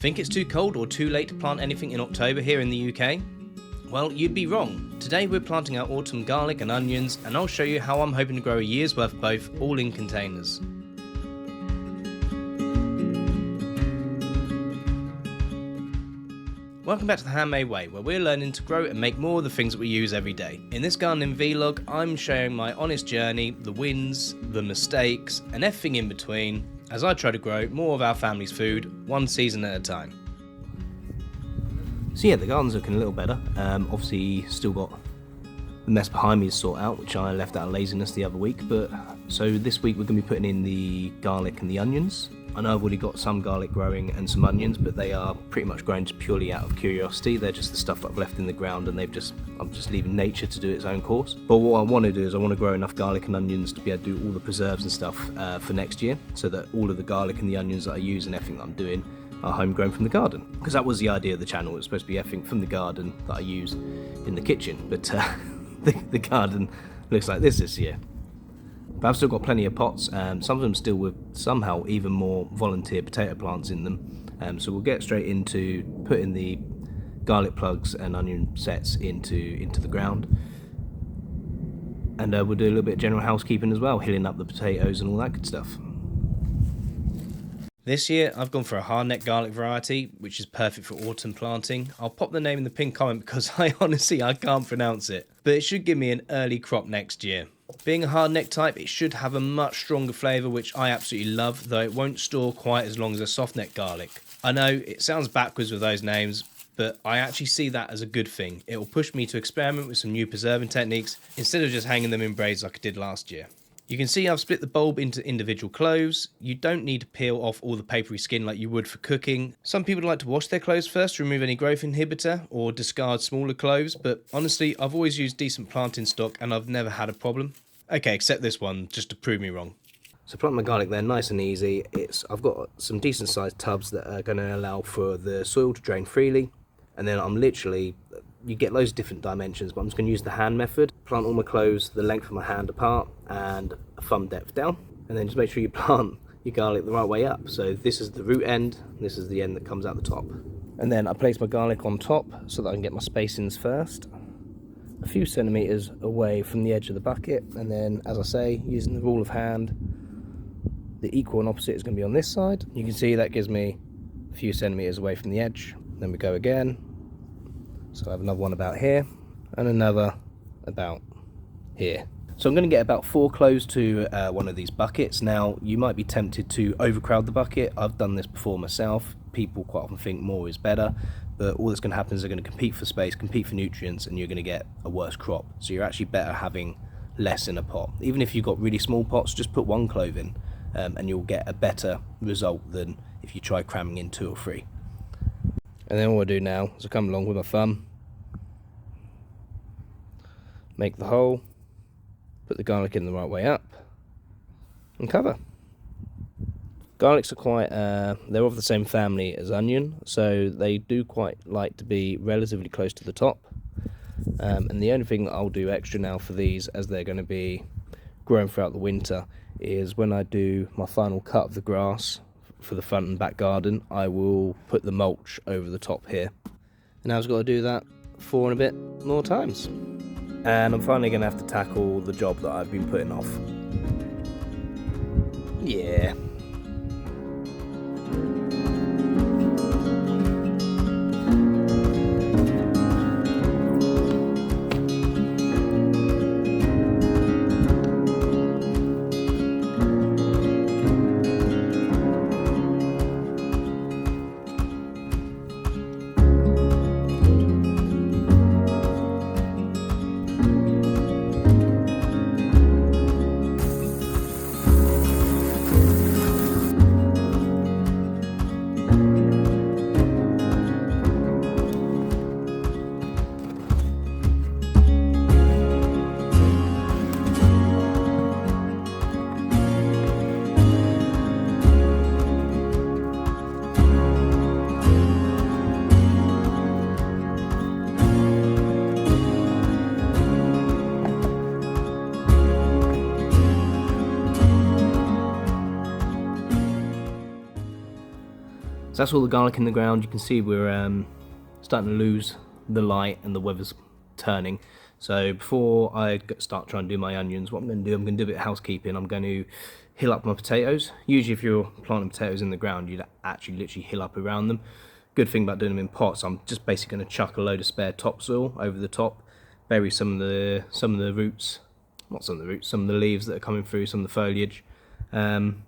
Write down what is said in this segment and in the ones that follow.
Think it's too cold or too late to plant anything in October here in the UK? Well, you'd be wrong. Today we're planting our autumn garlic and onions, and I'll show you how I'm hoping to grow a year's worth of both, all in containers. Welcome back to the Handmade Way, where we're learning to grow and make more of the things that we use every day. In this gardening vlog, I'm sharing my honest journey, the wins, the mistakes, and everything in between, as I try to grow more of our family's food, one season at a time. So yeah, the garden's looking a little better. Obviously still got the mess behind me to sort out, which I left out of laziness the other week, but so this week we're going to be putting in the garlic and the onions. I know I've already got some garlic growing and some onions, but they are pretty much grown just purely out of curiosity. They're just the stuff that I've left in the ground, and I'm just leaving nature to do its own course. But what I want to do is I want to grow enough garlic and onions to be able to do all the preserves and stuff for next year, so that all of the garlic and the onions that I use and everything that I'm doing are homegrown from the garden. Because that was the idea of the channel. It was supposed to be everything from the garden that I use in the kitchen, but the garden looks like this year. But I've still got plenty of pots, some of them still with somehow even more volunteer potato plants in them. So we'll get straight into putting the garlic plugs and onion sets into the ground. And we'll do a little bit of general housekeeping as well, hilling up the potatoes and all that good stuff. This year I've gone for a Hardneck garlic variety, which is perfect for autumn planting. I'll pop the name in the pinned comment because I can't pronounce it. But it should give me an early crop next year. Being a hardneck type, it should have a much stronger flavour, which I absolutely love, though it won't store quite as long as a softneck garlic. I know it sounds backwards with those names, but I actually see that as a good thing. It will push me to experiment with some new preserving techniques instead of just hanging them in braids like I did last year. You can see I've split the bulb into individual cloves. You don't need to peel off all the papery skin like you would for cooking. Some people like to wash their cloves first to remove any growth inhibitor or discard smaller cloves, but honestly I've always used decent planting stock and I've never had a problem. Okay, except this one, just to prove me wrong. So plant my garlic there nice and easy. I've got some decent sized tubs that are going to allow for the soil to drain freely, and then you get loads of different dimensions, but I'm just going to use the hand method. Plant all my cloves the length of my hand apart and a thumb depth down, and then just make sure you plant your garlic the right way up. So this is the root end, this is the end that comes out the top. And then I place my garlic on top so that I can get my spacings first, a few centimetres away from the edge of the bucket, and then, as I say, using the rule of hand, the equal and opposite is going to be on this side. You can see that gives me a few centimetres away from the edge. Then we go again. So I have another one about here and another about here. So I'm going to get about 4 cloves to one of these buckets. Now you might be tempted to overcrowd the bucket. I've done this before myself. People quite often think more is better, but all that's going to happen is they're going to compete for space, compete for nutrients, and you're going to get a worse crop. So you're actually better having less in a pot. Even if you've got really small pots, just put 1 clove in and you'll get a better result than if you try cramming in 2 or 3. And then what I do now is I come along with my thumb, make the hole, put the garlic in the right way up, and cover. Garlics are quite, they're of the same family as onion, so they do quite like to be relatively close to the top. And the only thing that I'll do extra now for these, as they're going to be growing throughout the winter, is when I do my final cut of the grass for the front and back garden, I will put the mulch over the top here. And I've got to do that 4 and a bit more times. And I'm finally going to have to tackle the job that I've been putting off. Yeah. So that's all the garlic in the ground. You can see we're starting to lose the light and the weather's turning. So before I start trying to do my onions, what I'm going to do, I'm going to do a bit of housekeeping. I'm going to hill up my potatoes. Usually if you're planting potatoes in the ground, you'd actually literally hill up around them. Good thing about doing them in pots, I'm just basically going to chuck a load of spare topsoil over the top, bury some of the roots, not some of the roots, some of the leaves that are coming through, some of the foliage, and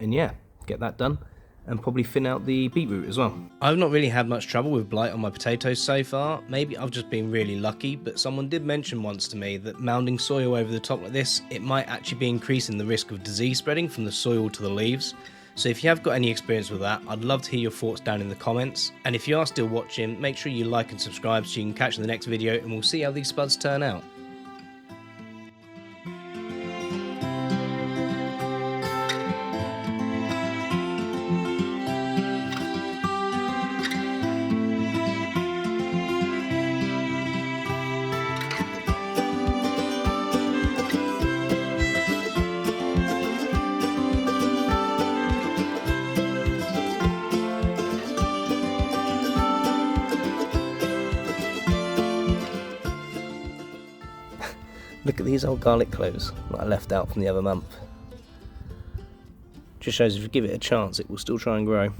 yeah, get that done. And probably thin out the beetroot as well. I've not really had much trouble with blight on my potatoes so far. Maybe I've just been really lucky, but someone did mention once to me that mounding soil over the top like this, it might actually be increasing the risk of disease spreading from the soil to the leaves. So if you have got any experience with that, I'd love to hear your thoughts down in the comments. And if you are still watching, make sure you like and subscribe so you can catch the next video, and we'll see how these spuds turn out. Look at these old garlic cloves that I left out from the other month. Just shows if you give it a chance, it will still try and grow.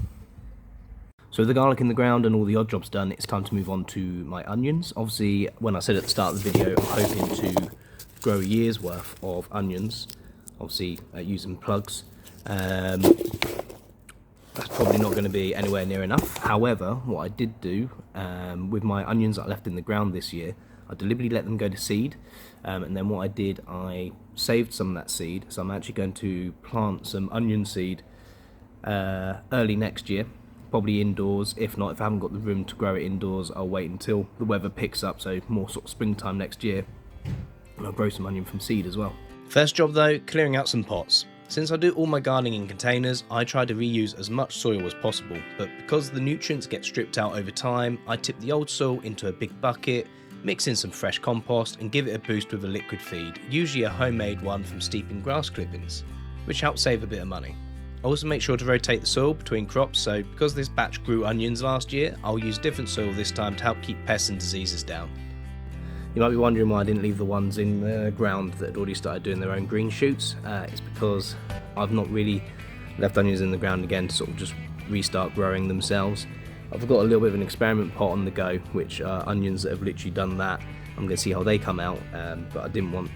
So with the garlic in the ground and all the odd jobs done, it's time to move on to my onions. Obviously, when I said at the start of the video, I'm hoping to grow a year's worth of onions, obviously using plugs. That's probably not going to be anywhere near enough. However, what I did do with my onions that I left in the ground this year, I deliberately let them go to seed, and then what I did, I saved some of that seed, so I'm actually going to plant some onion seed early next year, probably indoors. If not, if I haven't got the room to grow it indoors, I'll wait until the weather picks up, so more sort of springtime next year, and I'll grow some onion from seed as well. First job though, clearing out some pots. Since I do all my gardening in containers, I try to reuse as much soil as possible, but because the nutrients get stripped out over time, I tip the old soil into a big bucket, mix in some fresh compost and give it a boost with a liquid feed, usually a homemade one from steeping grass clippings, which helps save a bit of money. I also make sure to rotate the soil between crops, so because this batch grew onions last year, I'll use different soil this time to help keep pests and diseases down. You might be wondering why I didn't leave the ones in the ground that had already started doing their own green shoots. It's because I've not really left onions in the ground again to sort of just restart growing themselves. I've got a little bit of an experiment pot on the go, which are onions that have literally done that. I'm going to see how they come out, but I didn't want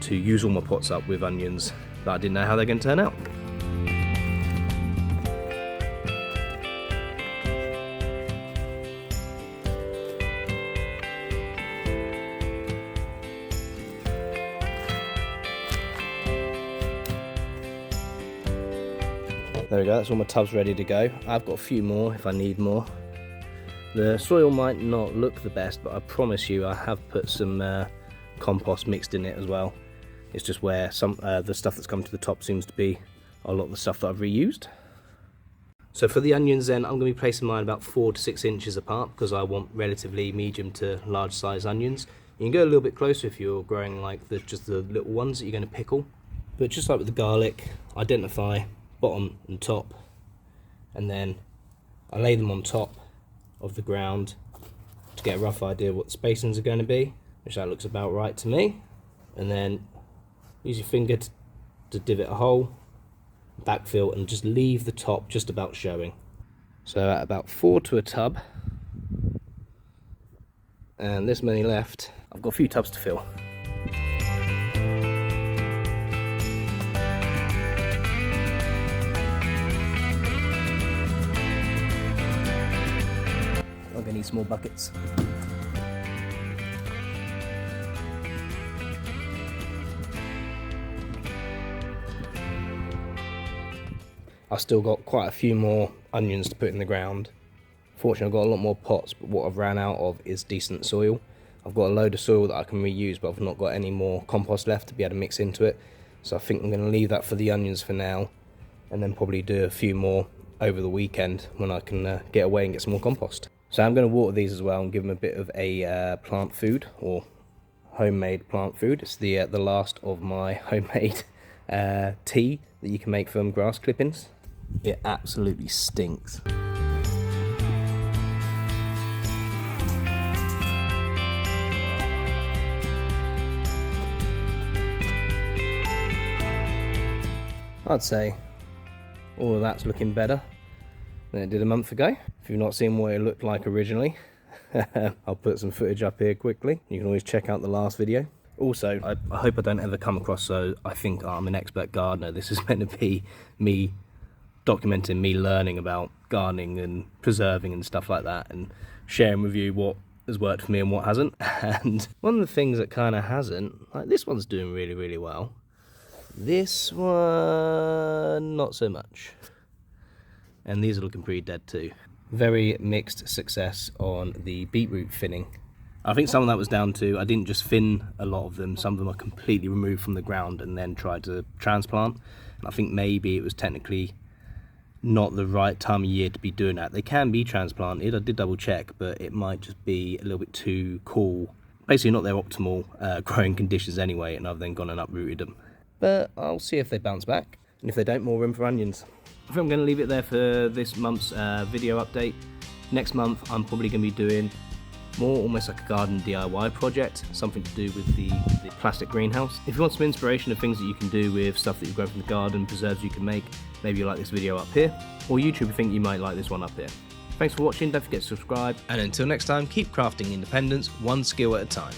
to use all my pots up with onions that I didn't know how they're going to turn out. There we go, that's all my tubs ready to go. I've got a few more if I need more. The soil might not look the best, but I promise you I have put some compost mixed in it as well. It's just where some the stuff that's come to the top seems to be a lot of the stuff that I've reused. So for the onions then, I'm going to be placing mine about 4 to 6 inches apart because I want relatively medium to large size onions. You can go a little bit closer if you're growing like just the little ones that you're going to pickle. But just like with the garlic, identify bottom and top, and then I lay them on top of the ground to get a rough idea what the spacings are going to be, which that looks about right to me. And then use your finger to divot a hole, backfill, and just leave the top just about showing. So at about 4 to a tub, and this many left. I've got a few tubs to fill. I'm going to need some more buckets. I've still got quite a few more onions to put in the ground. Fortunately, I've got a lot more pots, but what I've ran out of is decent soil. I've got a load of soil that I can reuse, but I've not got any more compost left to be able to mix into it. So I think I'm going to leave that for the onions for now, and then probably do a few more over the weekend when I can get away and get some more compost. So I'm going to water these as well and give them a bit of a plant food, or homemade plant food. It's the last of my homemade tea that you can make from grass clippings. It absolutely stinks. I'd say all of that's looking better than it did a month ago. If you've not seen what it looked like originally, I'll put some footage up here quickly. You can always check out the last video. Also, I hope I don't ever come across so I think I'm an expert gardener. This is meant to be me documenting me learning about gardening and preserving and stuff like that, and sharing with you what has worked for me and what hasn't. And one of the things that kind of hasn't, like this one's doing really, really well. This one, not so much. And these are looking pretty dead too. Very mixed success on the beetroot thinning. I think some of that was down to I didn't just thin a lot of them. Some of them are completely removed from the ground and then tried to transplant. And I think maybe it was technically not the right time of year to be doing that. They can be transplanted, I did double check, but it might just be a little bit too cool. Basically not their optimal growing conditions anyway, and I've then gone and uprooted them. But I'll see if they bounce back, and if they don't, more room for onions. I think I'm going to leave it there for this month's video update. Next month I'm probably going to be doing more almost like a garden DIY project, something to do with the plastic greenhouse. If you want some inspiration of things that you can do with stuff that you've grown from the garden, preserves you can make, maybe you like this video up here, or YouTube think you might like this one up here. Thanks for watching, don't forget to subscribe, and until next time, keep crafting independence one skill at a time.